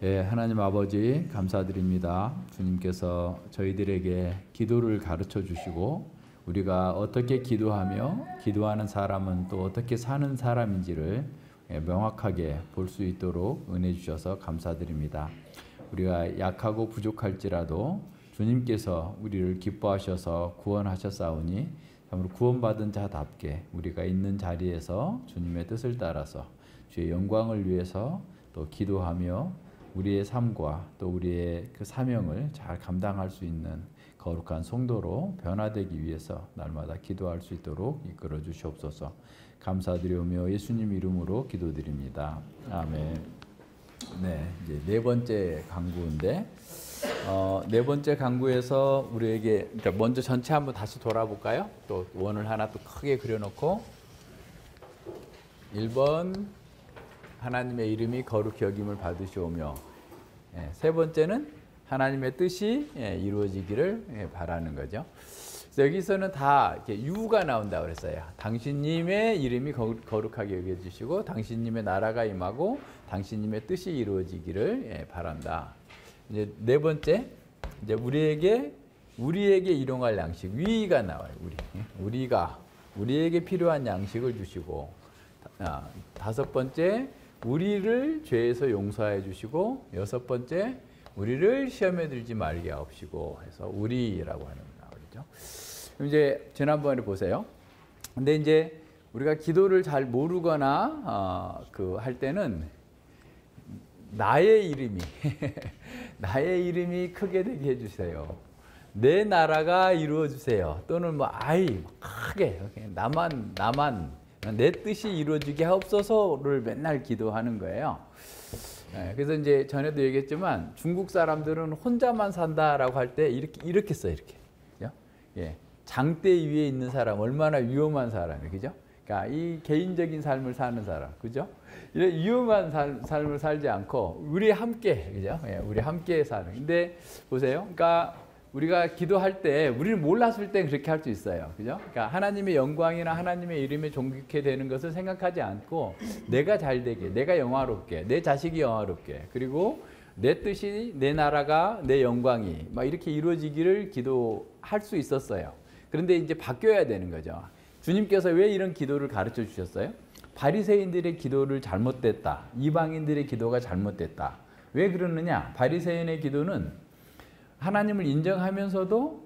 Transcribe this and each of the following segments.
예, 하나님 아버지 감사드립니다. 주님께서 저희들에게 기도를 가르쳐 주시고 우리가 어떻게 기도하며 기도하는 사람은 또 어떻게 사는 사람인지를 명확하게 볼 수 있도록 은혜 주셔서 감사드립니다. 우리가 약하고 부족할지라도 주님께서 우리를 기뻐하셔서 구원하셨사오니 참으로 구원받은 자답게 우리가 있는 자리에서 주님의 뜻을 따라서 주의 영광을 위해서 또 기도하며 우리의 삶과 또 우리의 그 사명을 잘 감당할 수 있는 거룩한 성도로 변화되기 위해서 날마다 기도할 수 있도록 이끌어 주시옵소서. 감사드리오며 예수님 이름으로 기도드립니다. 아멘. 네, 이제 네 번째 강구인데 네 번째 강구에서 우리에게 먼저 전체 한번 다시 돌아볼까요? 또 원을 하나 또 크게 그려놓고 1번 하나님의 이름이 거룩히 여김을 받으시오며, 세 번째는 하나님의 뜻이 이루어지기를 바라는 거죠. 그래서 여기서는 다 이렇게 유가 나온다고 그랬어요. 당신님의 이름이 거룩하게 여겨주시고 당신님의 나라가 임하고 당신님의 뜻이 이루어지기를 바란다. 이제 네 번째, 이제 우리에게 일용할 양식, 위가 나와요. 우리에게 필요한 양식을 주시고, 다섯 번째, 우리를 죄에서 용서해 주시고, 여섯 번째, 우리를 시험에 들지 말게 하옵시고 해서 우리라고 하는 거죠. 그럼 이제 지난번에 보세요. 근데 이제 우리가 기도를 잘 모르거나 할 때는 나의 이름이 크게 되게 해주세요. 내 나라가 이루어 주세요. 또는 크게 나만 내 뜻이 이루어지게 하옵소서를 맨날 기도하는 거예요. 그래서 이제 전에도 얘기했지만 중국 사람들은 혼자만 산다라고 할 때 이렇게 써, 이렇게. 그죠? 예. 장대 위에 있는 사람 얼마나 위험한 사람이에요, 그죠? 그러니까 이 개인적인 삶을 사는 사람, 그죠? 이런 위험한 삶을 살지 않고 우리 함께, 그죠? 예, 우리 함께 사는. 근데 보세요, 그러니까 우리가 기도할 때 우리는 몰랐을 때 그렇게 할 수 있어요, 그죠? 그러니까 하나님의 영광이나 하나님의 이름에 존귀케 되는 것을 생각하지 않고 내가 잘 되게, 내가 영화롭게, 내 자식이 영화롭게, 그리고 내 뜻이, 내 나라가, 내 영광이 막 이렇게 이루어지기를 기도할 수 있었어요. 그런데 이제 바뀌어야 되는 거죠. 주님께서 왜 이런 기도를 가르쳐 주셨어요? 바리새인들의 기도를 잘못됐다. 이방인들의 기도가 잘못됐다. 왜 그러느냐? 바리새인의 기도는 하나님을 인정하면서도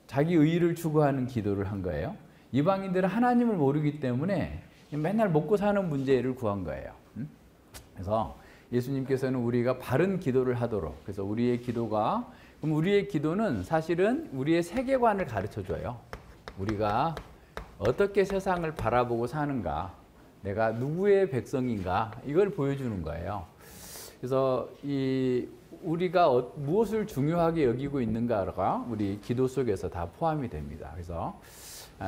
자기 의의를 추구하는 기도를 한 거예요. 이방인들은 하나님을 모르기 때문에 맨날 먹고 사는 문제를 구한 거예요. 그래서 예수님께서는 우리가 바른 기도를 하도록, 그래서 우리의 기도는 사실은 우리의 세계관을 가르쳐 줘요. 우리가 어떻게 세상을 바라보고 사는가, 내가 누구의 백성인가, 이걸 보여주는 거예요. 그래서 우리가 무엇을 중요하게 여기고 있는가가 우리 기도 속에서 다 포함이 됩니다. 그래서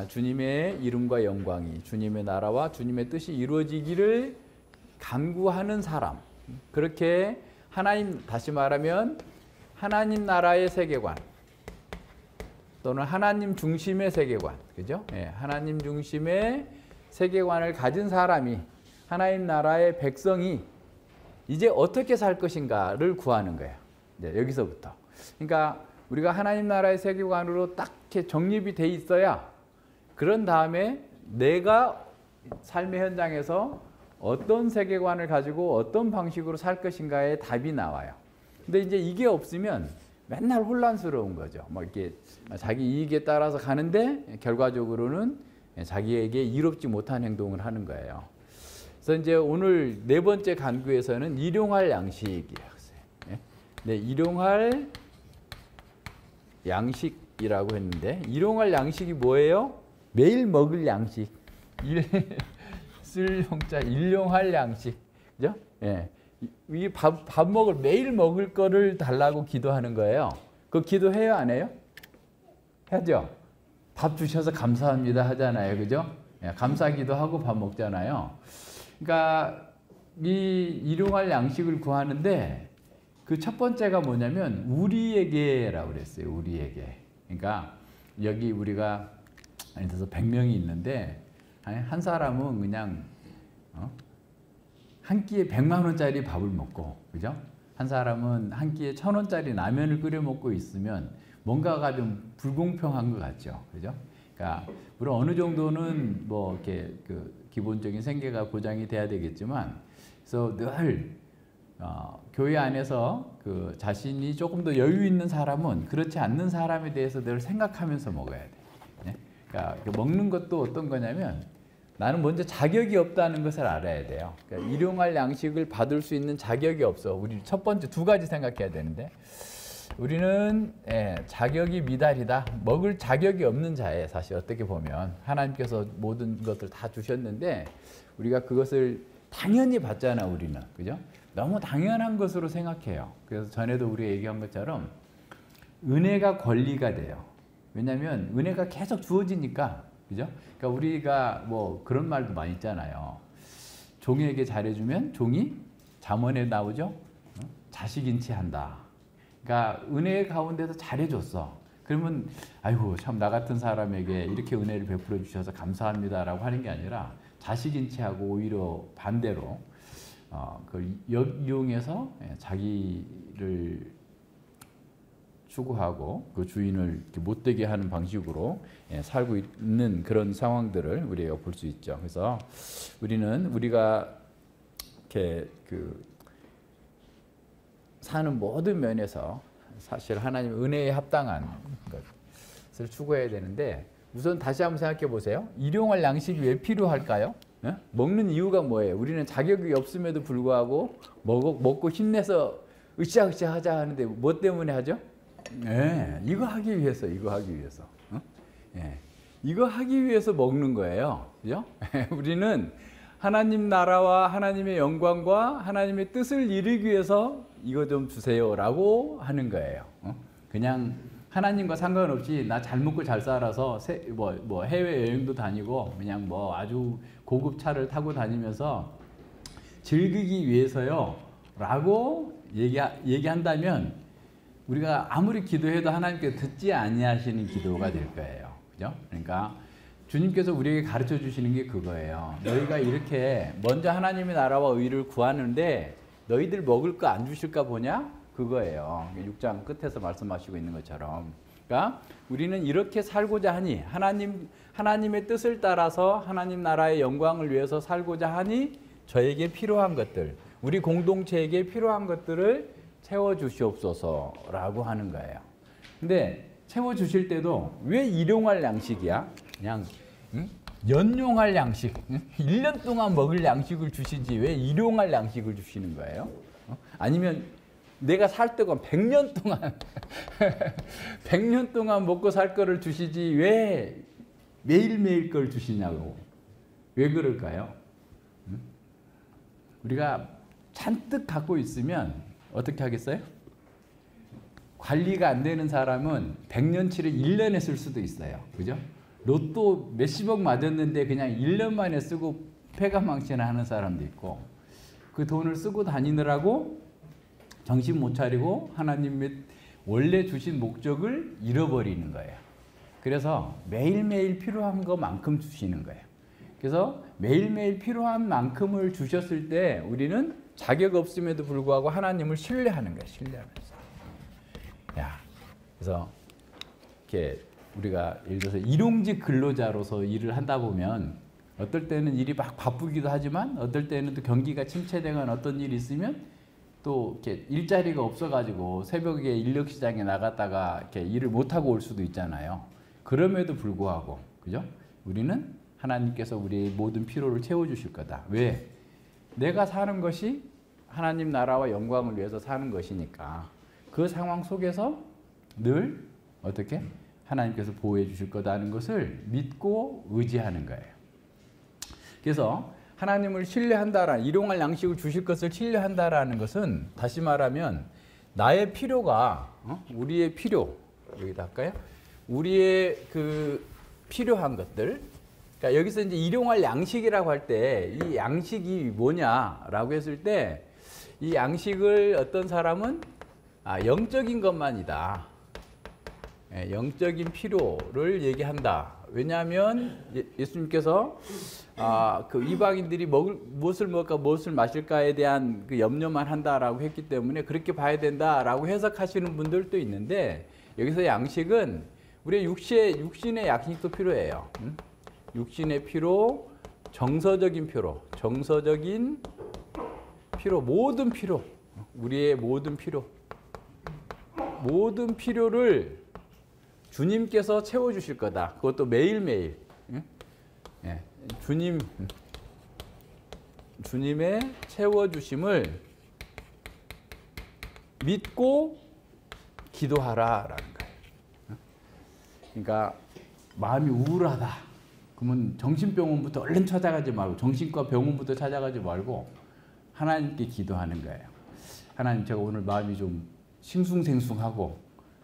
주님의 이름과 영광이, 주님의 나라와 주님의 뜻이 이루어지기를 간구하는 사람, 그렇게 다시 말하면 하나님 나라의 세계관 또는 하나님 중심의 세계관, 그죠? 예, 하나님 중심의 세계관을 가진 사람이, 하나님 나라의 백성이 이제 어떻게 살 것인가를 구하는 거예요. 이제 여기서부터. 그러니까 우리가 하나님 나라의 세계관으로 딱 이렇게 정립이 돼 있어야, 그런 다음에 내가 삶의 현장에서 어떤 세계관을 가지고 어떤 방식으로 살 것인가에 답이 나와요. 근데 이제 이게 없으면 맨날 혼란스러운 거죠. 이렇게 자기 이익에 따라서 가는데 결과적으로는 자기에게 이롭지 못한 행동을 하는 거예요. 그래서 이제 오늘 네 번째 간구에서는 일용할 양식이라고 했어요. 네, 일용할 양식이라고 했는데, 일용할 양식이 뭐예요? 매일 먹을 양식. 쓸 용자, 일용할 양식. 그죠? 예. 이 매일 먹을 거를 달라고 기도하는 거예요. 그 기도해요, 안 해요? 해야죠. 밥 주셔서 감사합니다 하잖아요, 그죠? 예, 감사기도 하고 밥 먹잖아요. 그러니까 이 일용할 양식을 구하는데 그 첫 번째가 뭐냐면 우리에게라고 그랬어요. 우리에게. 그러니까 여기 우리가 예를 들어서 100명이 있는데 한 사람은 그냥 한 끼에 100만 원짜리 밥을 먹고, 그죠? 한 사람은 한 끼에 1,000원짜리 라면을 끓여 먹고 있으면 뭔가가 좀 불공평한 것 같죠, 그죠? 그러니까 물론 어느 정도는 뭐 이렇게 그 기본적인 생계가 보장이 돼야 되겠지만, 그래서 늘 교회 안에서 그 자신이 조금 더 여유 있는 사람은 그렇지 않는 사람에 대해서 늘 생각하면서 먹어야 돼. 네? 그러니까 먹는 것도 어떤 거냐면 나는 먼저 자격이 없다는 것을 알아야 돼요. 그러니까 일용할 양식을 받을 수 있는 자격이 없어. 우리 첫 번째 두 가지 생각해야 되는데, 우리는 자격이 미달이다. 먹을 자격이 없는 자예요. 사실 어떻게 보면 하나님께서 모든 것을 다 주셨는데 우리가 그것을 당연히 받잖아, 우리는. 그죠? 너무 당연한 것으로 생각해요. 그래서 전에도 우리가 얘기한 것처럼 은혜가 권리가 돼요. 왜냐하면 은혜가 계속 주어지니까. 그죠? 그러니까 우리가 뭐 그런 말도 많이 있잖아요. 종에게 잘해주면 종이 잠언에 나오죠? 자식인치 한다. 그러니까 은혜 가운데서 잘해줬어. 그러면 아이고 참 나 같은 사람에게 이렇게 은혜를 베풀어 주셔서 감사합니다라고 하는 게 아니라 자식인치 하고 오히려 반대로 그걸 이용해서 자기를 추구하고 그 주인을 못되게 하는 방식으로 살고 있는 그런 상황들을 우리가 볼 수 있죠. 그래서 우리가 이렇게 사는 모든 면에서 사실 하나님 은혜에 합당한 것을 추구해야 되는데, 우선 다시 한번 생각해 보세요. 일용할 양식이 왜 필요할까요? 먹는 이유가 뭐예요? 우리는 자격이 없음에도 불구하고 먹고 힘내서 으쌰으쌰 하자 하는데 뭐 때문에 하죠? 이거 하기 위해서, 이거 하기 위해서. 이거 하기 위해서 먹는 거예요. 그죠? 우리는 하나님 나라와 하나님의 영광과 하나님의 뜻을 이루기 위해서 이거 좀 주세요라고 하는 거예요. 그냥 하나님과 상관없이 나 잘 먹고 잘 살아서 뭐 해외 여행도 다니고 그냥 뭐 아주 고급 차를 타고 다니면서 즐기기 위해서요라고 얘기한다면 우리가 아무리 기도해도 하나님께서 듣지 아니하시는 기도가 될 거예요. 그죠? 그러니까 주님께서 우리에게 가르쳐 주시는 게 그거예요. 너희가 이렇게 먼저 하나님의 나라와 의를 구하는데 너희들 먹을 거 안 주실까 보냐? 그거예요. 6장 끝에서 말씀하시고 있는 것처럼. 그러니까 우리는 이렇게 살고자 하니, 하나님의 뜻을 따라서 하나님 나라의 영광을 위해서 살고자 하니 저에게 필요한 것들, 우리 공동체에게 필요한 것들을 채워주시옵소서라고 하는 거예요. 근데 채워주실 때도 왜 일용할 양식이야? 그냥 연용할 양식, 1년 동안 먹을 양식을 주시지 왜 일용할 양식을 주시는 거예요? 아니면 내가 살 동안 100년 동안 100년 동안 먹고 살 거를 주시지 왜 매일매일 걸 주시냐고. 왜 그럴까요? 우리가 잔뜩 갖고 있으면 어떻게 하겠어요? 관리가 안 되는 사람은 100년치를 1년에 쓸 수도 있어요. 그죠? 로또 몇십억 맞았는데 그냥 1년 만에 쓰고 폐가망신하는 사람도 있고, 그 돈을 쓰고 다니느라고 정신 못 차리고 하나님의 원래 주신 목적을 잃어버리는 거예요. 그래서 매일매일 필요한 것만큼 주시는 거예요. 그래서 매일매일 필요한 만큼을 주셨을 때 우리는 자격 없음에도 불구하고 하나님을 신뢰하는 거예요. 신뢰하면서. 그래서 이렇게 우리가 예를 들어서 일용직 근로자로서 일을 한다 보면 어떨 때는 일이 막 바쁘기도 하지만 어떨 때는 또 경기가 침체되거나 어떤 일이 있으면 또 이렇게 일자리가 없어가지고 새벽에 인력시장에 나갔다가 이렇게 일을 못하고 올 수도 있잖아요. 그럼에도 불구하고, 그죠? 우리는 하나님께서 우리의 모든 필요를 채워주실 거다. 왜? 내가 사는 것이 하나님 나라와 영광을 위해서 사는 것이니까 그 상황 속에서 늘 어떻게? 하나님께서 보호해 주실 거다는 것을 믿고 의지하는 거예요. 그래서 하나님을 신뢰한다라는, 일용할 양식을 주실 것을 신뢰한다라는 것은 다시 말하면 나의 필요가 우리의 필요, 여기다 할까요? 우리의 그 필요한 것들, 그러니까 여기서 이제 일용할 양식이라고 할 때 이 양식이 뭐냐라고 했을 때 이 양식을 어떤 사람은 영적인 것만이다, 영적인 필요를 얘기한다. 왜냐하면 예수님께서 그 이방인들이 무엇을 먹을까 무엇을 마실까에 대한 그 염려만 한다라고 했기 때문에 그렇게 봐야 된다라고 해석하시는 분들도 있는데, 여기서 양식은 우리의 육신의 양식도 필요해요. 육신의 피로, 정서적인 피로, 모든 피로, 우리의 모든 필요를 주님께서 채워주실 거다. 그것도 매일매일. 주님의 채워주심을 믿고 기도하라라는 거예요. 그러니까 마음이 우울하다. 그러면 정신병원부터 얼른 찾아가지 말고, 정신과 병원부터 찾아가지 말고 하나님께 기도하는 거예요. 하나님, 제가 오늘 마음이 좀 싱숭생숭하고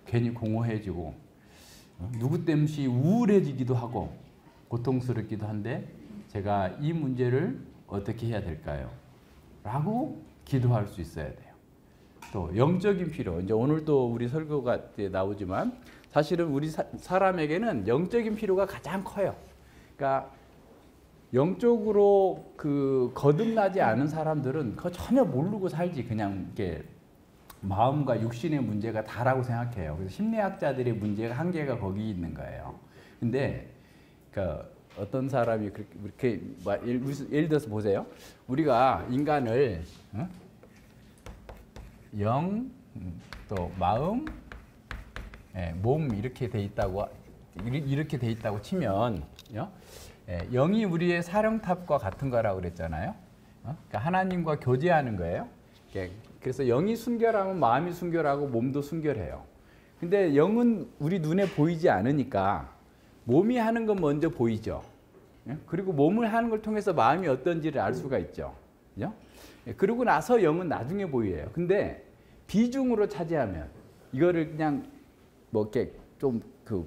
괜히 공허해지고 누구 때문에 우울해지기도 하고 고통스럽기도 한데 제가 이 문제를 어떻게 해야 될까요? 라고 기도할 수 있어야 돼요. 또 영적인 필요, 이제 오늘 또 우리 설교가 나오지만 사실은 우리 사람에게는 영적인 필요가 가장 커요. 그러니까 영적으로 거듭나지 않은 사람들은 그거 전혀 모르고 살지, 그냥 이렇게 마음과 육신의 문제가 다라고 생각해요. 그래서 심리학자들의 문제가 한계가 거기 있는 거예요. 근데 어떤 사람이 그렇게 예를 들어서 보세요. 우리가 인간을 영, 또 마음, 몸 이렇게 돼 있다고 치면 영이 우리의 사령탑과 같은 거라고 그랬잖아요. 그러니까 하나님과 교제하는 거예요. 그래서 영이 순결하면 마음이 순결하고 몸도 순결해요. 근데 영은 우리 눈에 보이지 않으니까 몸이 하는 건 먼저 보이죠. 그리고 몸을 하는 걸 통해서 마음이 어떤지를 알 수가 있죠. 그러고 나서 영은 나중에 보여요. 근데 비중으로 차지하면, 이거를 그냥 뭐 이렇게 좀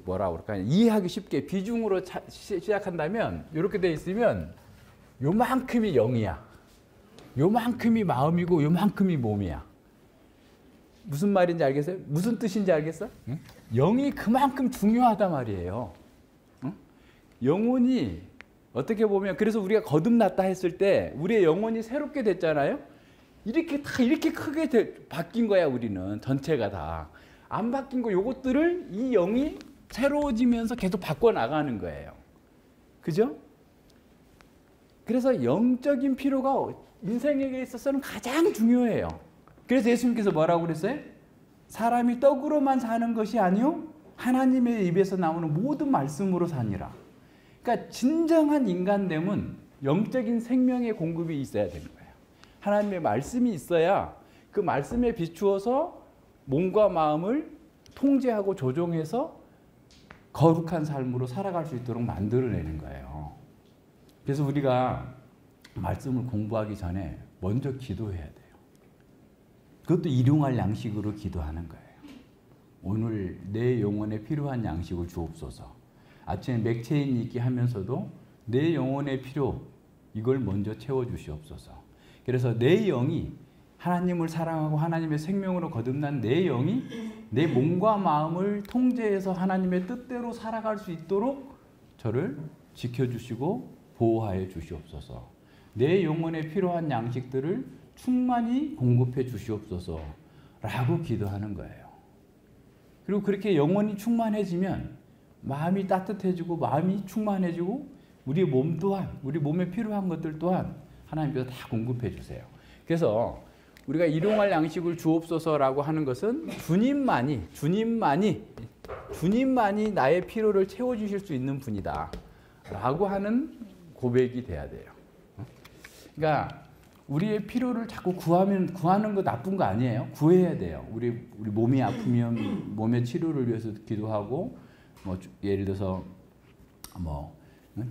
뭐라 그럴까, 이해하기 쉽게 비중으로 시작한다면, 이렇게 돼 있으면 요만큼이 영이야, 요만큼이 마음이고 요만큼이 몸이야. 무슨 말인지 알겠어요? 무슨 뜻인지 알겠어? 응? 영이 그만큼 중요하단 말이에요. 응? 영혼이 어떻게 보면, 그래서 우리가 거듭났다 했을 때 우리의 영혼이 새롭게 됐잖아요. 이렇게 크게 바뀐 거야. 우리는 전체가 다 안 바뀐 거, 요것들을 이 영이 새로워지면서 계속 바꿔 나가는 거예요. 그죠? 그래서 영적인 필요가 인생에게 있어서는 가장 중요해요. 그래서 예수님께서 뭐라고 그랬어요? 사람이 떡으로만 사는 것이 아니요 하나님의 입에서 나오는 모든 말씀으로 사니라. 그러니까 진정한 인간됨은 영적인 생명의 공급이 있어야 되는 거예요. 하나님의 말씀이 있어야 그 말씀에 비추어서 몸과 마음을 통제하고 조종해서 거룩한 삶으로 살아갈 수 있도록 만들어내는 거예요. 그래서 우리가 말씀을 공부하기 전에 먼저 기도해야 돼요. 그것도 일용할 양식으로 기도하는 거예요. 오늘 내 영혼에 필요한 양식을 주옵소서. 아침에 맥체인 읽기 하면서도 내 영혼의 필요, 이걸 먼저 채워주시옵소서. 그래서 내 영이, 하나님을 사랑하고 하나님의 생명으로 거듭난 내 영이 내 몸과 마음을 통제해서 하나님의 뜻대로 살아갈 수 있도록 저를 지켜주시고 보호하여 주시옵소서. 내 영혼에 필요한 양식들을 충만히 공급해 주시옵소서 라고 기도하는 거예요. 그리고 그렇게 영혼이 충만해지면 마음이 따뜻해지고 마음이 충만해지고 우리 몸 또한, 우리 몸에 필요한 것들 또한 하나님께서 다 공급해 주세요. 그래서 우리가 일용할 양식을 주옵소서라고 하는 것은 주님만이 나의 필요를 채워주실 수 있는 분이다 라고 하는 고백이 돼야 돼요. 그러니까 우리의 필요를 자꾸 구하는 거 나쁜 거 아니에요. 구해야 돼요. 우리 몸이 아프면 몸의 치료를 위해서 기도하고, 뭐 예를 들어서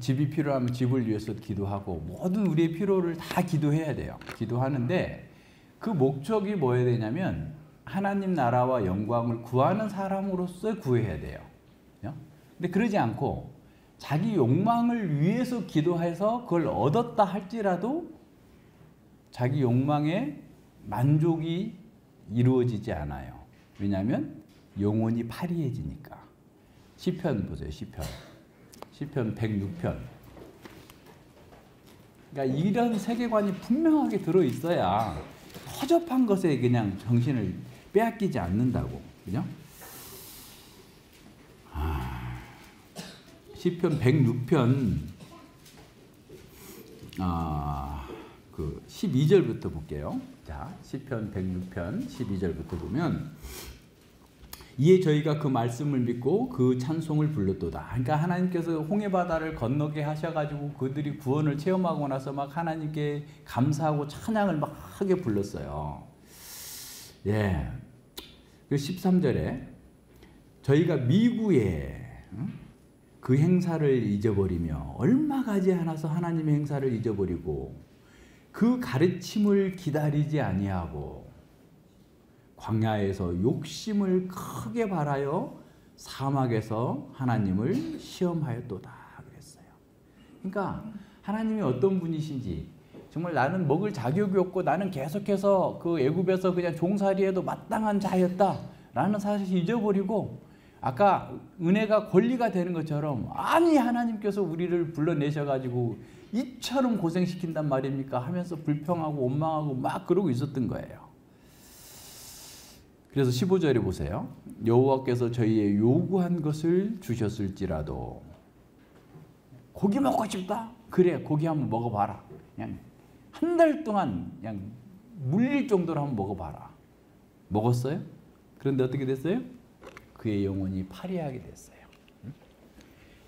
집이 필요하면 집을 위해서 기도하고, 모든 우리의 필요를 다 기도해야 돼요. 기도하는데 그 목적이 뭐여야 되냐면 하나님 나라와 영광을 구하는 사람으로서 구해야 돼요. 근데 그러지 않고 자기 욕망을 위해서 기도해서 그걸 얻었다 할지라도 자기 욕망의 만족이 이루어지지 않아요. 왜냐하면 영혼이 파리해지니까. 시편 보세요. 시편 106편. 그러니까 이런 세계관이 분명하게 들어있어야 허접한 것에 그냥 정신을 빼앗기지 않는다고. 그죠? 시편 106편 그 12절부터 볼게요. 자, 시편 106편 12절부터 보면 이에 저희가 그 말씀을 믿고 그 찬송을 불렀도다. 그러니까 하나님께서 홍해 바다를 건너게 하셔가지고 그들이 구원을 체험하고 나서 막 하나님께 감사하고 찬양을 막 하게 불렀어요. 예. 그 13절에 저희가 미구에 그 행사를 잊어버리며 얼마 가지 않아서 하나님의 행사를 잊어버리고 그 가르침을 기다리지 아니하고 광야에서 욕심을 크게 발하여 사막에서 하나님을 시험하였도다 그랬어요. 그러니까 하나님이 어떤 분이신지 정말 나는 먹을 자격이 없고 나는 계속해서 그 애굽에서 그냥 종살이해도 마땅한 자였다라는 사실을 잊어버리고 아까 은혜가 권리가 되는 것처럼 아니 하나님께서 우리를 불러내셔가지고 이처럼 고생시킨단 말입니까 하면서 불평하고 원망하고 막 그러고 있었던 거예요. 그래서 15절에 보세요. 여호와께서 저희의 요구한 것을 주셨을지라도 고기 먹고 싶다? 그래 고기 한번 먹어봐라. 그냥 한 달 동안 그냥 물릴 정도로 한번 먹어봐라. 먹었어요? 그런데 어떻게 됐어요? 그의 영혼이 파리하게 됐어요.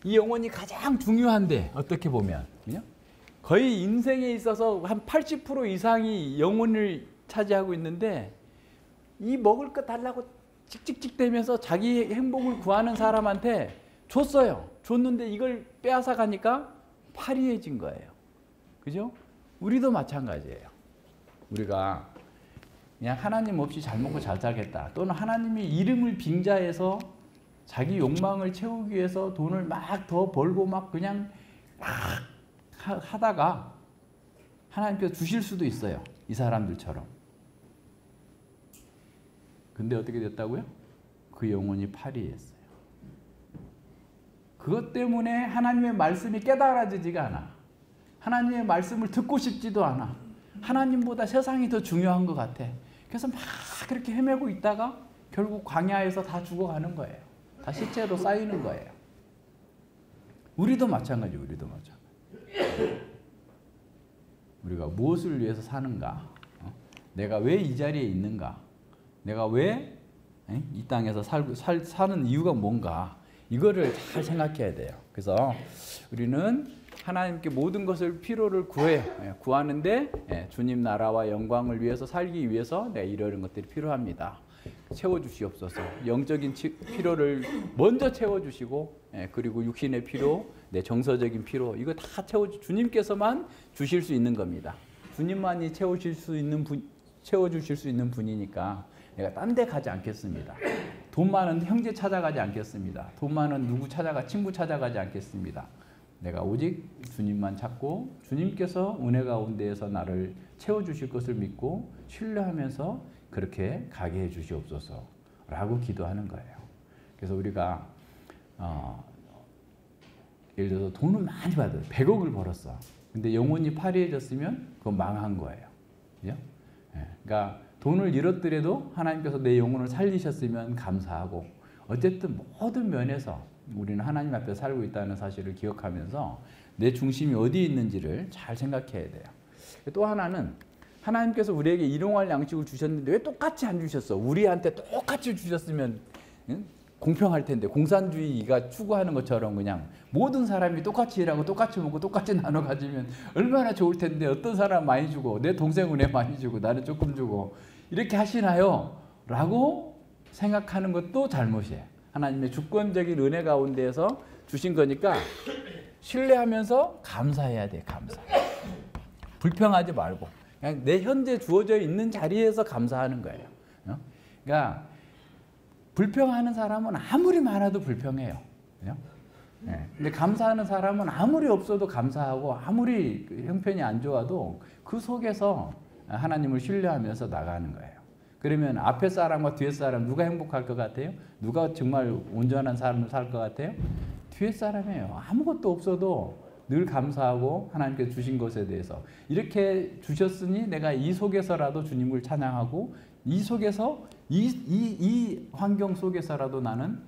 이 영혼이 가장 중요한데 어떻게 보면 거의 인생에 있어서 한 80% 이상이 영혼을 차지하고 있는데 이 먹을 거 달라고 찍찍찍대면서 자기 행복을 구하는 사람한테 줬어요. 줬는데 이걸 빼앗아 가니까 파리해진 거예요. 그죠? 우리도 마찬가지예요. 우리가 그냥 하나님 없이 잘 먹고 잘 살겠다. 또는 하나님의 이름을 빙자해서 자기 욕망을 채우기 위해서 돈을 막 더 벌고 막 그냥 막 하다가 하나님께서 주실 수도 있어요. 이 사람들처럼. 근데 어떻게 됐다고요? 그 영혼이 파리했어요. 그것 때문에 하나님의 말씀이 깨달아지지가 않아. 하나님의 말씀을 듣고 싶지도 않아. 하나님보다 세상이 더 중요한 것 같아. 그래서 막 그렇게 헤매고 있다가 결국 광야에서 다 죽어가는 거예요. 다 시체로 쌓이는 거예요. 우리도 마찬가지, 우리도 마찬가지. 우리가 무엇을 위해서 사는가? 내가 왜 이 자리에 있는가? 내가 왜 이 땅에서 사는 이유가 뭔가? 이거를 잘 생각해야 돼요. 그래서 우리는 하나님께 모든 것을 필요를 구해요. 구하는데 주님 나라와 영광을 위해서 살기 위해서 이런 것들이 필요합니다. 채워주시옵소서. 영적인 필요를 먼저 채워주시고 그리고 육신의 필요, 정서적인 필요 이거 다 주님께서만 주실 수 있는 겁니다. 주님만이 채워주실 수 있는 분이니까 내가 딴 데 가지 않겠습니다. 돈 많은 형제 찾아가지 않겠습니다. 돈 많은 누구 친구 찾아가지 않겠습니다. 내가 오직 주님만 찾고 주님께서 은혜 가운데에서 나를 채워주실 것을 믿고 신뢰하면서 그렇게 가게 해 주시옵소서 라고 기도하는 거예요. 그래서 우리가 예를 들어서 돈을 많이 받아요. 100억을 벌었어. 근데 영혼이 파리해졌으면 그건 망한 거예요. 그죠? 그러니까 돈을 잃었더라도 하나님께서 내 영혼을 살리셨으면 감사하고 어쨌든 모든 면에서 우리는 하나님 앞에 살고 있다는 사실을 기억하면서 내 중심이 어디에 있는지를 잘 생각해야 돼요. 또 하나는 하나님께서 우리에게 일용할 양식을 주셨는데 왜 똑같이 안 주셨어? 우리한테 똑같이 주셨으면 공평할 텐데 공산주의가 추구하는 것처럼 그냥 모든 사람이 똑같이 일하고 똑같이 먹고 똑같이 나눠 가지면 얼마나 좋을 텐데 어떤 사람 많이 주고 내 동생은 왜 많이 주고 나는 조금 주고 이렇게 하시나요? 라고 생각하는 것도 잘못이에요. 하나님의 주권적인 은혜 가운데에서 주신 거니까 신뢰하면서 감사해야 돼. 감사. 불평하지 말고 그냥 내 현재 주어져 있는 자리에서 감사하는 거예요. 그러니까 불평하는 사람은 아무리 많아도 불평해요. 근데 감사하는 사람은 아무리 없어도 감사하고 아무리 형편이 안 좋아도 그 속에서 하나님을 신뢰하면서 나가는 거예요. 그러면 앞에 사람과 뒤에 사람 누가 행복할 것 같아요? 누가 정말 온전한 삶을 살 것 같아요? 뒤에 사람이에요. 아무것도 없어도 늘 감사하고 하나님께서 주신 것에 대해서 이렇게 주셨으니 내가 이 속에서라도 주님을 찬양하고 이 속에서 이 환경 속에서라도 나는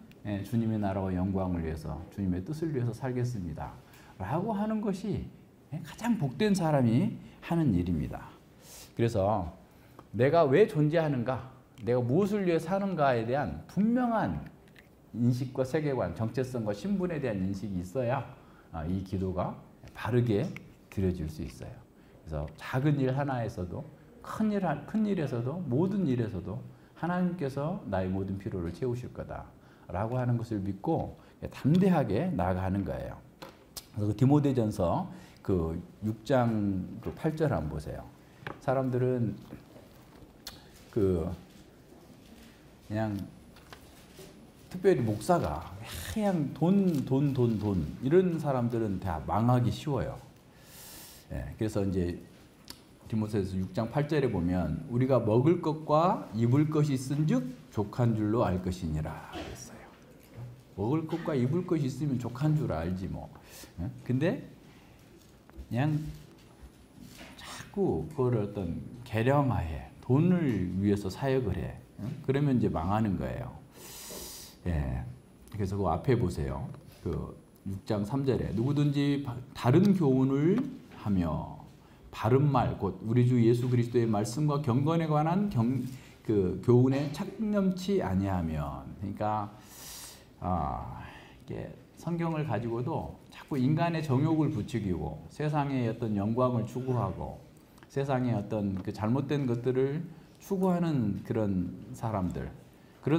주님의 나라와 영광을 위해서 주님의 뜻을 위해서 살겠습니다. 라고 하는 것이 가장 복된 사람이 하는 일입니다. 그래서 내가 왜 존재하는가, 내가 무엇을 위해 사는가에 대한 분명한 인식과 세계관, 정체성과 신분에 대한 인식이 있어야 이 기도가 바르게 드려질 수 있어요. 그래서 작은 일 하나에서도 큰 일에서도 모든 일에서도 하나님께서 나의 모든 필요를 채우실 거다라고 하는 것을 믿고 담대하게 나아가는 거예요. 그래서 디모데전서 그 6장 그 8절 한번 보세요. 사람들은 그냥 특별히 목사가 그냥 돈 이런 사람들은 다 망하기 쉬워요. 그래서 이제 디모데전서 6장 8절에 보면 우리가 먹을 것과 입을 것이 있은즉 족한 줄로 알 것이니라 그랬어요. 먹을 것과 입을 것이 있으면 족한 줄 알지 뭐. 근데 그냥 자꾸 그걸 어떤 계량화해 돈을 위해서 사역을 해. 그러면 이제 망하는 거예요. 그래서 그 앞에 보세요. 그 6장 3절에 누구든지 다른 교훈을 하며 바른 말, 곧 우리 주 예수 그리스도의 말씀과 경건에 관한 그 교훈에 착념치 아니하면, 그러니까 이게 성경을 가지고도 자꾸 인간의 정욕을 부추기고 세상의 어떤 영광을 추구하고 세상의 어떤 그 잘못된 것들을 추구하는 그런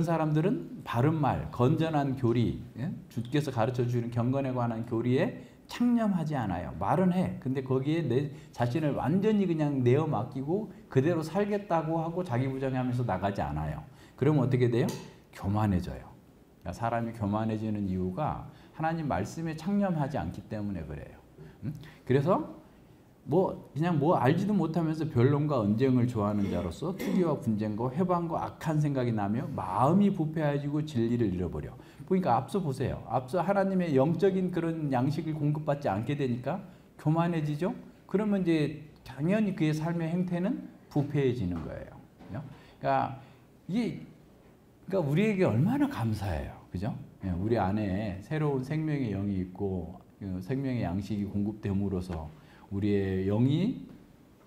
사람들은 바른 말, 건전한 교리, 주께서 가르쳐 주는 경건에 관한 교리에 창념하지 않아요. 말은 해. 근데 거기에 내 자신을 완전히 그냥 내어 맡기고 그대로 살겠다고 하고 자기 부정하면서 나가지 않아요. 그러면 어떻게 돼요? 교만해져요. 그러니까 사람이 교만해지는 이유가 하나님 말씀에 창념하지 않기 때문에 그래요. 그래서 그냥 알지도 못하면서 변론과 언쟁을 좋아하는 자로서 투기와 분쟁과 회방과 악한 생각이 나며 마음이 부패해지고 진리를 잃어버려. 그러니까 앞서 보세요. 앞서 하나님의 영적인 그런 양식을 공급받지 않게 되니까 교만해지죠. 그러면 이제 당연히 그의 삶의 행태는 부패해지는 거예요. 그러니까 우리에게 얼마나 감사해요. 그죠? 우리 안에 새로운 생명의 영이 있고 생명의 양식이 공급됨으로써 우리의 영이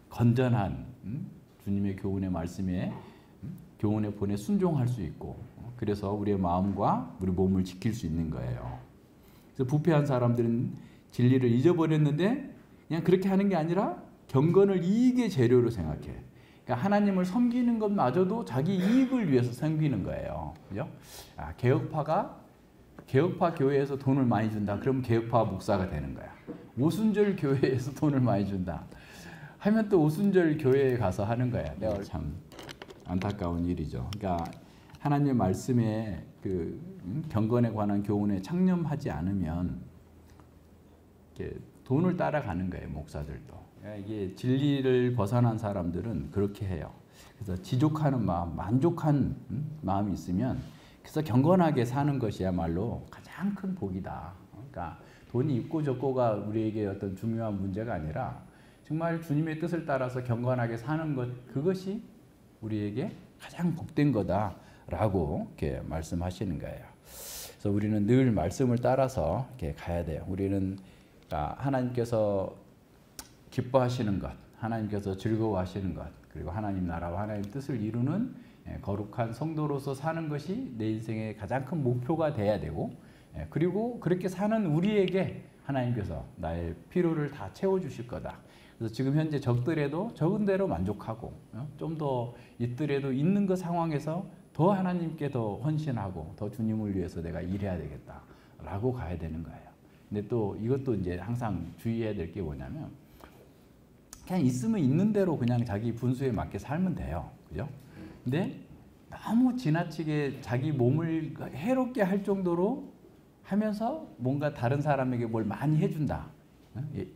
건전한 주님의 교훈의 말씀에 교훈에 본에 순종할 수 있고, 그래서 우리의 마음과 우리 몸을 지킬 수 있는 거예요. 그래서 부패한 사람들은 진리를 잊어버렸는데 그냥 그렇게 하는 게 아니라 경건을 이익의 재료로 생각해. 그러니까 하나님을 섬기는 것마저도 자기 이익을 위해서 섬기는 거예요. 그죠? 개혁파 교회에서 돈을 많이 준다. 그럼 개혁파 목사가 되는 거야. 오순절 교회에서 돈을 많이 준다 하면 또 오순절 교회에 가서 하는 거야. 내가 참 안타까운 일이죠. 그러니까 하나님의 말씀에 그 경건에 관한 교훈에 창념하지 않으면 이렇게 돈을 따라가는 거예요. 목사들도. 이게 진리를 벗어난 사람들은 그렇게 해요. 그래서 지족하는 마음, 만족한 마음이 있으면 그래서 경건하게 사는 것이야말로 가장 큰 복이다. 그러니까 돈이 있고 적고가 우리에게 어떤 중요한 문제가 아니라 정말 주님의 뜻을 따라서 경건하게 사는 것, 그것이 우리에게 가장 복된 거다라고 이렇게 말씀하시는 거예요. 그래서 우리는 늘 말씀을 따라서 이렇게 가야 돼요. 우리는 하나님께서 기뻐하시는 것, 하나님께서 즐거워하시는 것, 그리고 하나님 나라와 하나님 뜻을 이루는 거룩한 성도로서 사는 것이 내 인생의 가장 큰 목표가 돼야 되고, 그리고 그렇게 사는 우리에게 하나님께서 나의 필요를 다 채워주실 거다. 그래서 지금 현재 적더라도 적은 대로 만족하고 좀 더 있더라도 있는 그 상황에서 더 하나님께 더 헌신하고 더 주님을 위해서 내가 일해야 되겠다라고 가야 되는 거예요. 근데 또 이것도 이제 항상 주의해야 될 게 뭐냐면 그냥 있으면 있는 대로 그냥 자기 분수에 맞게 살면 돼요. 그죠? 근데 너무 지나치게 자기 몸을 해롭게 할 정도로 하면서 뭔가 다른 사람에게 뭘 많이 해준다.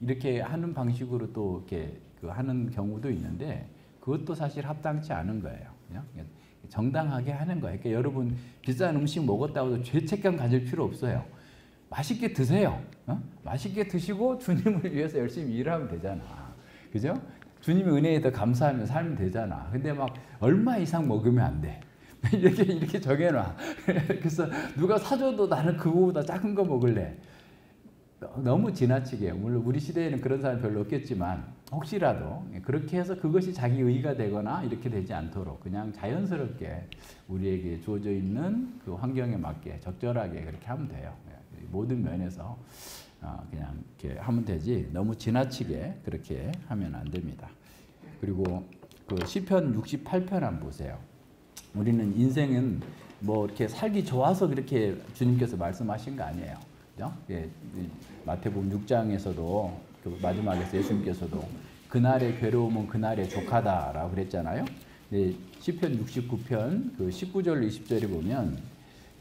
이렇게 하는 방식으로 또 이렇게 하는 경우도 있는데 그것도 사실 합당치 않은 거예요. 그냥 정당하게 하는 거예요. 그러니까 여러분 비싼 음식 먹었다고 해도 죄책감 가질 필요 없어요. 맛있게 드세요. 맛있게 드시고 주님을 위해서 열심히 일하면 되잖아. 그죠? 주님의 은혜에 더 감사하며 살면 되잖아. 근데 막 얼마 이상 먹으면 안 돼. 이렇게 정해놔. 그래서 누가 사줘도 나는 그거보다 작은 거 먹을래. 너무 지나치게, 물론 우리 시대에는 그런 사람 별로 없겠지만 혹시라도 그렇게 해서 그것이 자기 의의가 되거나 이렇게 되지 않도록 그냥 자연스럽게 우리에게 주어져 있는 그 환경에 맞게 적절하게 그렇게 하면 돼요. 모든 면에서 그냥 이렇게 하면 되지 너무 지나치게 그렇게 하면 안 됩니다. 그리고 그 시편 68편 한번 보세요. 우리는 인생은 뭐 이렇게 살기 좋아서 그렇게 주님께서 말씀하신 거 아니에요. 그죠? 예, 마태복음 6장에서도 그 마지막에서 예수님께서도 그날의 괴로움은 그날의 족하다라고 그랬잖아요. 네, 시편 69편 그 19절 20절에 보면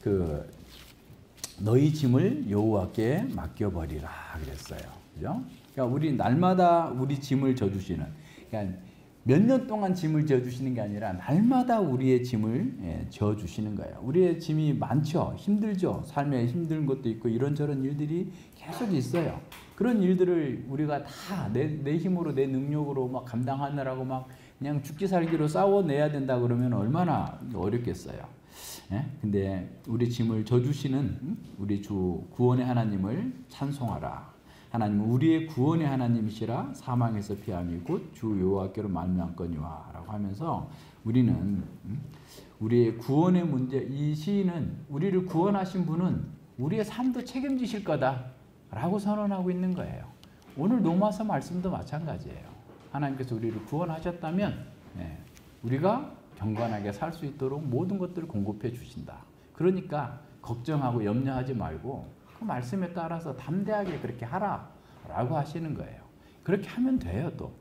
그 너희 짐을 여호와께 맡겨버리라 그랬어요. 그죠? 그러니까 우리 날마다 우리 짐을 져주시는, 그러니까 몇 년 동안 짐을 져주시는 게 아니라 날마다 우리의 짐을 져주시는 거예요. 우리의 짐이 많죠. 힘들죠. 삶에 힘든 것도 있고 이런저런 일들이 계속 있어요. 그런 일들을 우리가 다 내 힘으로 내 능력으로 막 감당하느라고 막 그냥 죽기 살기로 싸워내야 된다 그러면 얼마나 어렵겠어요. 예? 근데 우리 짐을 져주시는 우리 주 구원의 하나님을 찬송하라. 하나님은 우리의 구원의 하나님이시라 사망에서 피함이 곧 주 여호와께로 말미암거니와 라고 하면서 우리는 우리의 구원의 문제, 이 시인은 우리를 구원하신 분은 우리의 삶도 책임지실 거다 라고 선언하고 있는 거예요. 오늘 로마서 말씀도 마찬가지예요. 하나님께서 우리를 구원하셨다면 우리가 경건하게 살 수 있도록 모든 것들을 공급해 주신다. 그러니까 걱정하고 염려하지 말고 그 말씀에 따라서 담대하게 그렇게 하라라고 하시는 거예요. 그렇게 하면 돼요. 또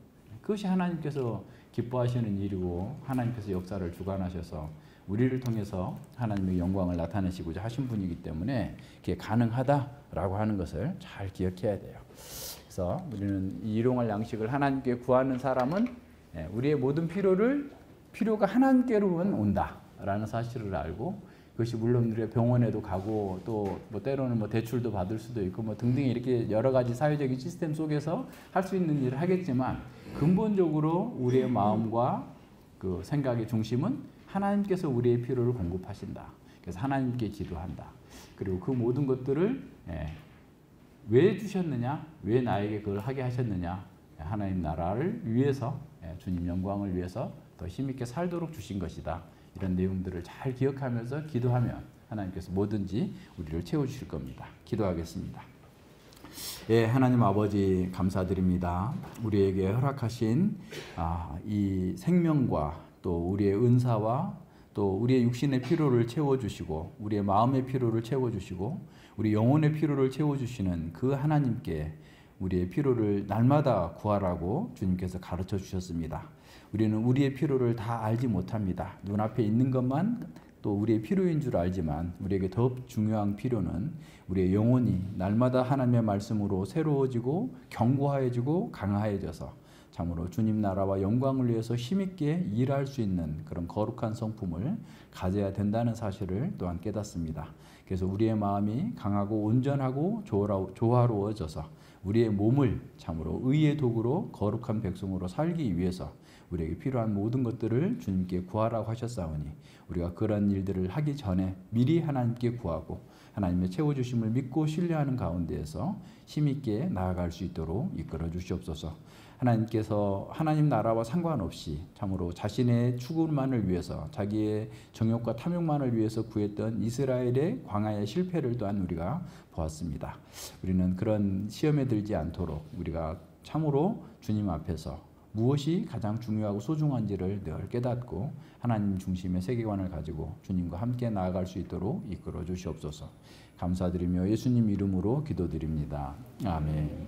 그것이 하나님께서 기뻐하시는 일이고 하나님께서 역사를 주관하셔서 우리를 통해서 하나님의 영광을 나타내시고자 하신 분이기 때문에 그게 가능하다라고 하는 것을 잘 기억해야 돼요. 그래서 우리는 이 일용할 양식을 하나님께 구하는 사람은 우리의 모든 필요가 하나님께로만 온다라는 사실을 알고, 그것이 물론 우리가 병원에도 가고 또 뭐 때로는 뭐 대출도 받을 수도 있고 뭐 등등 이렇게 여러 가지 사회적인 시스템 속에서 할 수 있는 일을 하겠지만 근본적으로 우리의 마음과 그 생각의 중심은 하나님께서 우리의 필요를 공급하신다. 그래서 하나님께 기도한다. 그리고 그 모든 것들을 왜 주셨느냐? 왜 나에게 그걸 하게 하셨느냐? 하나님 나라를 위해서, 주님 영광을 위해서 더 힘있게 살도록 주신 것이다. 이런 내용들을 잘 기억하면서 기도하면 하나님께서 뭐든지 우리를 채워주실 겁니다. 기도하겠습니다. 하나님 아버지 감사드립니다. 우리에게 허락하신 이 생명과 또 우리의 은사와 또 우리의 육신의 필요를 채워주시고 우리의 마음의 필요를 채워주시고 우리 영혼의 필요를 채워주시는 그 하나님께 우리의 필요를 날마다 구하라고 주님께서 가르쳐 주셨습니다. 우리는 우리의 필요를 다 알지 못합니다. 눈앞에 있는 것만 또 우리의 필요인 줄 알지만 우리에게 더 중요한 필요는 우리의 영혼이 날마다 하나님의 말씀으로 새로워지고 견고해지고 강화해져서 참으로 주님 나라와 영광을 위해서 힘있게 일할 수 있는 그런 거룩한 성품을 가져야 된다는 사실을 또한 깨닫습니다. 그래서 우리의 마음이 강하고 온전하고 조화로워져서 우리의 몸을 참으로 의의 도구로 거룩한 백성으로 살기 위해서 우리에게 필요한 모든 것들을 주님께 구하라고 하셨사오니 우리가 그런 일들을 하기 전에 미리 하나님께 구하고 하나님의 채워주심을 믿고 신뢰하는 가운데에서 힘있게 나아갈 수 있도록 이끌어 주시옵소서. 하나님께서 하나님 나라와 상관없이 참으로 자신의 추구만을 위해서 자기의 정욕과 탐욕만을 위해서 구했던 이스라엘의 광야의 실패를 또한 우리가 보았습니다. 우리는 그런 시험에 들지 않도록 우리가 참으로 주님 앞에서 무엇이 가장 중요하고 소중한지를 늘 깨닫고 하나님 중심의 세계관을 가지고 주님과 함께 나아갈 수 있도록 이끌어 주시옵소서. 감사드리며 예수님 이름으로 기도드립니다. 아멘.